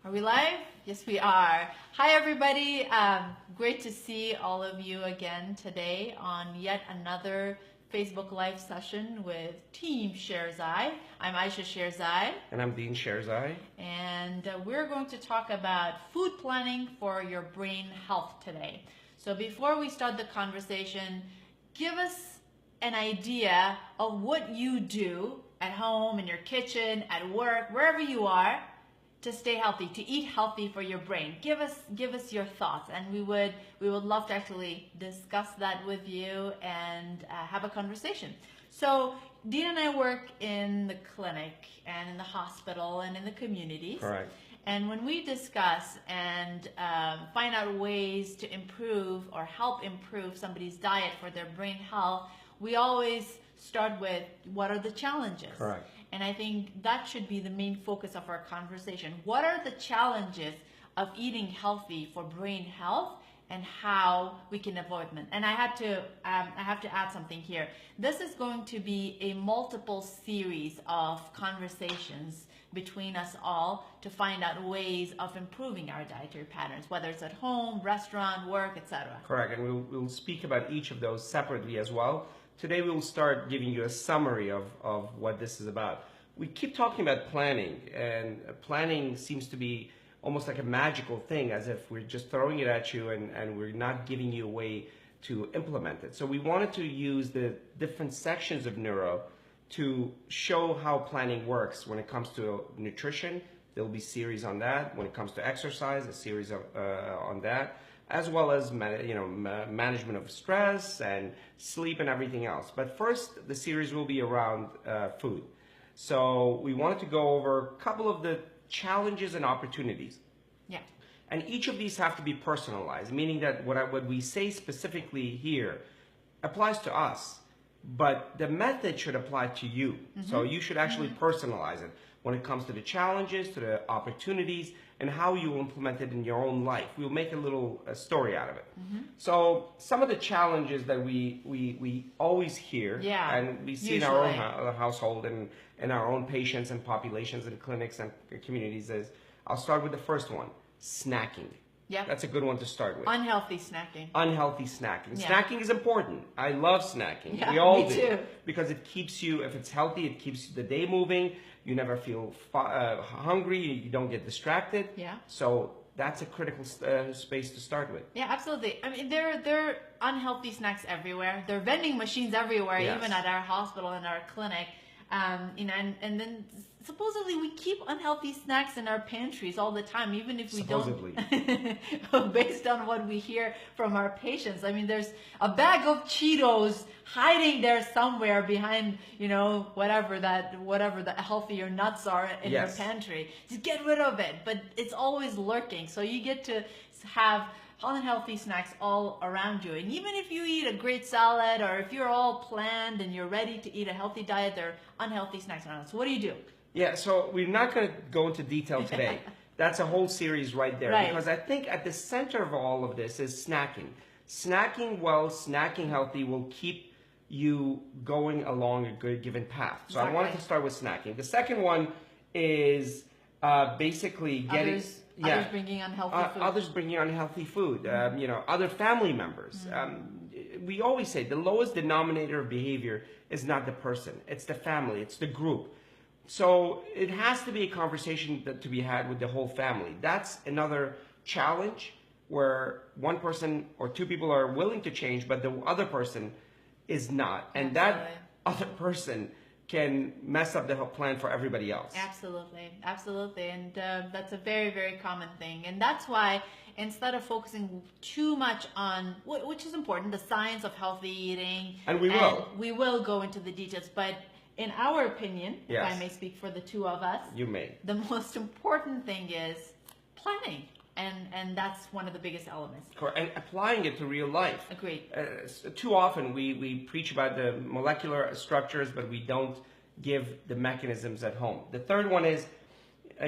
Are we live? Yes, we are. Hi, everybody. Great to see all of you again today on yet another Facebook Live session with Team Sherzai. I'm Aisha Sherzai. And I'm Dean Sherzai. And we're going to talk about food planning for your brain health today. So before we start the conversation, give us an idea of what you do at home, in your kitchen, at work, wherever you are, to stay healthy, to eat healthy for your brain. Give us your thoughts, and we would love to actually discuss that with you and have a conversation. So Dean and I work in the clinic and in the hospital and in the communities. Correct. And when we discuss and find out ways to improve or help improve somebody's diet for their brain health, we always start with what are the challenges. Correct. And I think that should be the main focus of our conversation. What are the challenges of eating healthy for brain health and how we can avoid them? And I have to add something here. This is going to be a multiple series of conversations between us all to find out ways of improving our dietary patterns, whether it's at home, restaurant, work, etc. Correct. And we'll speak about each of those separately as well. Today we'll start giving you a summary of what this is about. We keep talking about planning, and planning seems to be almost like a magical thing, as if we're just throwing it at you and we're not giving you a way to implement it. So we wanted to use the different sections of neuro to show how planning works when it comes to nutrition. There'll be series on that. When it comes to exercise, a series on that, as well as management of stress and sleep and everything else. But first, the series will be around food. So we wanted to go over a couple of the challenges and opportunities. Yeah. And each of these have to be personalized, meaning that what we say specifically here applies to us, but the method should apply to you. Mm-hmm. So you should actually personalize it when it comes to the challenges, to the opportunities, and how you implement it in your own life. We'll make a little story out of it. Mm-hmm. So some of the challenges that we always hear, and we see in our own household and in our own patients and populations and clinics and communities is, I'll start with the first one, snacking. Yeah. That's a good one to start with. Unhealthy snacking. Unhealthy snacking. Yeah. Snacking is important. I love snacking. Yeah, we all me do. too. Because it keeps you, if it's healthy, it keeps the day moving. You never feel hungry. You don't get distracted. Yeah. So that's a critical space to start with. Yeah, absolutely. I mean, there are unhealthy snacks everywhere. There are vending machines everywhere, Yes. even at our hospital and our clinic. And then supposedly we keep unhealthy snacks in our pantries all the time, even if we Supposedly. don't. Based on what we hear from our patients, I mean, there's a bag of Cheetos hiding there somewhere behind, whatever the healthier nuts are in Yes. your pantry. Just get rid of it, but it's always lurking. So you get to have unhealthy snacks all around you. And even if you eat a great salad, or if you're all planned and you're ready to eat a healthy diet, there are unhealthy snacks around. So what do you do? Yeah, so we're not going to go into detail today. That's a whole series right there. Right. Because I think at the center of all of this is snacking. Snacking well, snacking healthy will keep you going along a good given path. So Exactly. I wanted to start with snacking. The second one is basically getting... Others bringing unhealthy food. Others bringing unhealthy food. Other family members. We always say the lowest denominator of behavior is not the person. It's the family. It's the group. So it has to be a conversation to be had with the whole family. That's another challenge where one person or two people are willing to change, but the other person is not. And Absolutely. that other person can mess up the whole plan for everybody else. Absolutely. And that's a very, very common thing. And that's why instead of focusing too much on, which is important, the science of healthy eating. And we will go into the details, but in our opinion, Yes. if I may speak for the two of us, You may. the most important thing is planning. And that's one of the biggest elements. And applying it to real life. Agreed. Too often we preach about the molecular structures, but we don't give the mechanisms at home. The third one is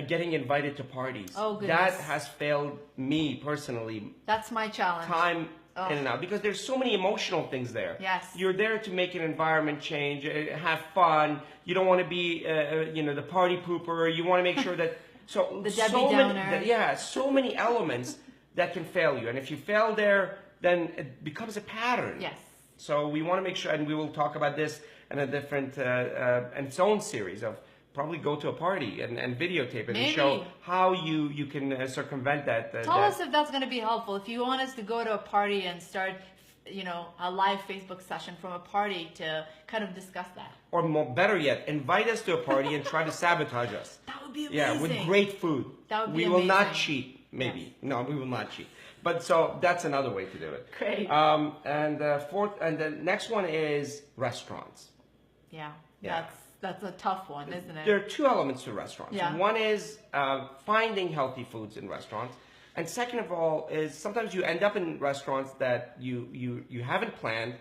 getting invited to parties. Oh, goodness. That has failed me personally. That's my challenge. Time in and out, because there's so many emotional things there. Yes. You're there to make an environment change, have fun. You don't want to be, the party pooper. You want to make sure that So the Debbie so Downer. many, so many elements that can fail you, and if you fail there, then it becomes a pattern. Yes. So we want to make sure, and we will talk about this in a different and its own series of probably go to a party and videotape it and show how you can circumvent that. Tell us if that's going to be helpful. If you want us to go to a party and start, a live Facebook session from a party to kind of discuss that. Or better yet, invite us to a party and try to sabotage us. That would be amazing. Yeah, with great food. That would be We will not amazing. cheat, maybe. Yes. No, we will not cheat. But so that's another way to do it. Great. And the next one is restaurants. Yeah, Yeah. that's a tough one, isn't it? There are two elements to restaurants. Yeah. One is finding healthy foods in restaurants. And second of all is sometimes you end up in restaurants that you haven't planned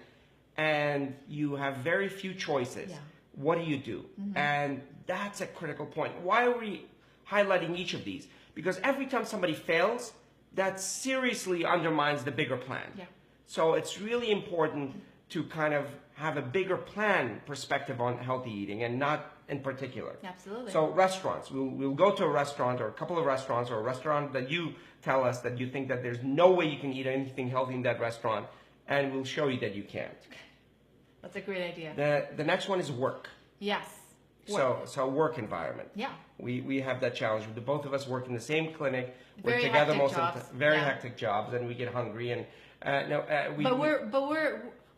and you have very few choices. Yeah. What do you do? And that's a critical point. Why are we highlighting each of these? Because every time somebody fails, that seriously undermines the bigger plan. Yeah. So it's really important to kind of have a bigger plan perspective on healthy eating and not in particular. Absolutely. So restaurants, we'll go to a restaurant or a couple of restaurants or a restaurant that you tell us that you think that there's no way you can eat anything healthy in that restaurant, and we'll show you that you can't. That's a great idea. The next one is work. Yes. So work environment. Yeah. We have that challenge. The both of us work in the same clinic. We're Very together hectic most jobs. of the very Yeah. hectic jobs, and we get hungry. And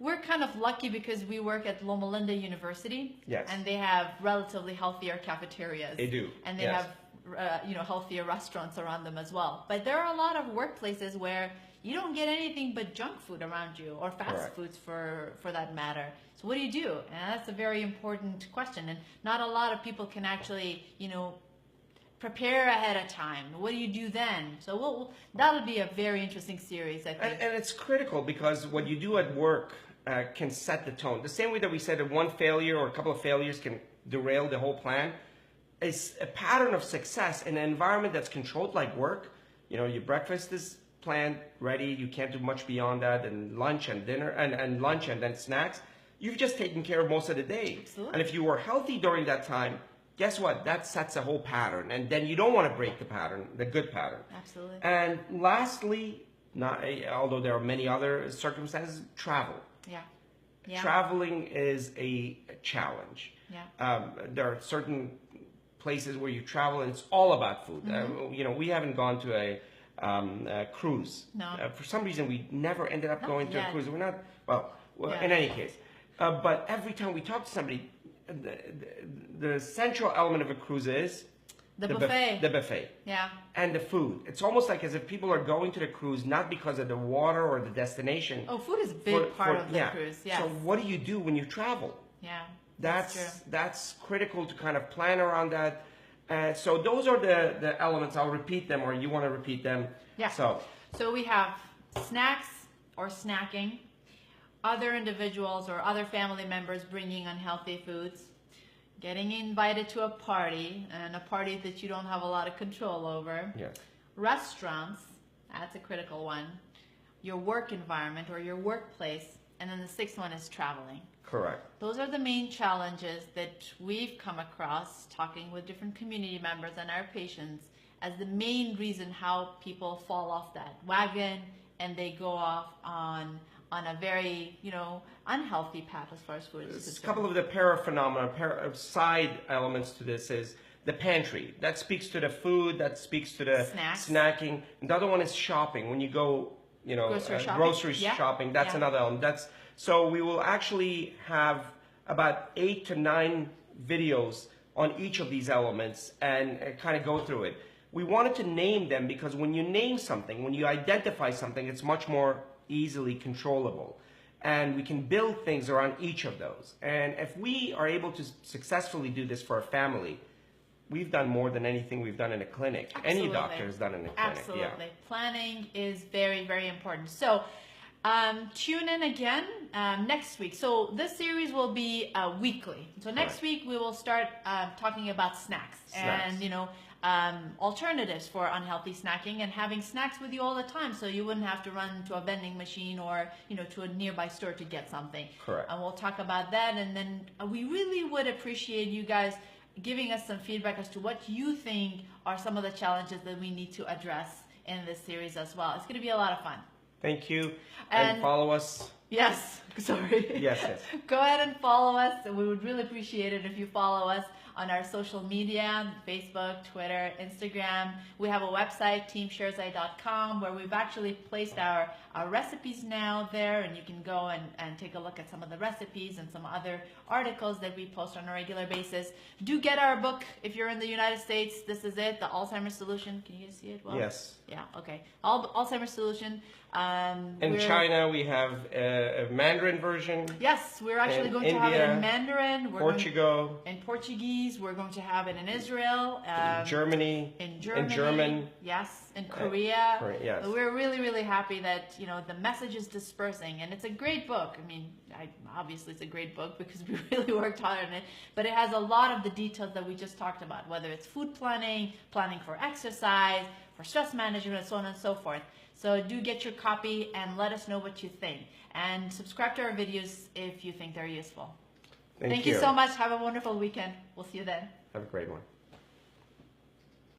We're kind of lucky because we work at Loma Linda University. Yes. And they have relatively healthier cafeterias. They do. And they Yes. have healthier restaurants around them as well. But there are a lot of workplaces where you don't get anything but junk food around you, or fast Correct. foods for that matter. So what do you do? And that's a very important question. And not a lot of people can actually, prepare ahead of time. What do you do then? So that'll be a very interesting series, I think. And it's critical because what you do at work can set the tone. The same way that we said that one failure or a couple of failures can derail the whole plan, is a pattern of success in an environment that's controlled like work. Your breakfast is planned, ready. You can't do much beyond that, and lunch and dinner and lunch and then snacks. You've just taken care of most of the day. Absolutely. And if you were healthy during that time, guess what? That sets a whole pattern, and then you don't want to break the pattern, the good pattern. Absolutely. And lastly, although there are many other circumstances, travel. Yeah. Yeah. Traveling is a challenge. Yeah. There are certain places where you travel and it's all about food. We haven't gone to a cruise. No. For some reason, we never ended up going to yet. a cruise. We're not, Yeah. in any case. But every time we talk to somebody, the central element of a cruise is The buffet. The buffet. Yeah. And the food. It's almost like as if people are going to the cruise not because of the water or the destination. Oh, food is a big part of the cruise. Yes. So what do you do when you travel? Yeah. That's critical to kind of plan around that. So those are the elements. I'll repeat them, or you want to repeat them. Yeah. So we have snacks or snacking, other individuals or other family members bringing unhealthy foods, getting invited to a party, and a party that you don't have a lot of control over. Yes. Restaurants, that's a critical one. Your work environment or your workplace, and then the sixth one is traveling. Correct. Those are the main challenges that we've come across talking with different community members and our patients as the main reason how people fall off that wagon and they go off on a very, unhealthy path as far as food is concerned. A couple of the paraphenomena, side elements to this is the pantry. That speaks to the food, that speaks to the snacking. And the other one is shopping. When you go, grocery shopping, that's another element. So we will actually have about 8 to 9 videos on each of these elements and kind of go through it. We wanted to name them because when you name something, when you identify something, it's much more easily controllable. And we can build things around each of those. And if we are able to successfully do this for a family, we've done more than anything we've done in a clinic. Absolutely. Any doctor has done in a clinic. Absolutely. Yeah. Planning is very, very important. So tune in again next week. So this series will be weekly. So next week we will start talking about snacks. And alternatives for unhealthy snacking and having snacks with you all the time, so you wouldn't have to run to a vending machine or to a nearby store to get something. Correct. And we'll talk about that. And then we really would appreciate you guys giving us some feedback as to what you think are some of the challenges that we need to address in this series as well. It's going to be a lot of fun. Thank you. And follow us. Yes, sorry. Yes. Go ahead and follow us. We would really appreciate it if you follow us on our social media, Facebook, Twitter, Instagram. We have a website, teamsherzai.com, where we've actually placed our recipes now there, and you can go and take a look at some of the recipes and some other articles that we post on a regular basis. Do get our book if you're in the United States. This is it, The Alzheimer's Solution. Can you guys see it well? Yes. Yeah, okay. Alzheimer's Solution. In China, we have a Mandarin version. Yes, we're actually going to have it in Mandarin. Portugal. In Portuguese. We're going to have it in Israel. Germany. In Germany. In German. Yes. In Korea. Yes. We're really, really happy that, the message is dispersing. And it's a great book. I mean, obviously it's a great book because we really worked hard on it. But it has a lot of the details that we just talked about, whether it's food planning, planning for exercise, for stress management, and so on and so forth. So do get your copy and let us know what you think. And subscribe to our videos if you think they're useful. Thank you so much. Have a wonderful weekend. We'll see you then. Have a great one.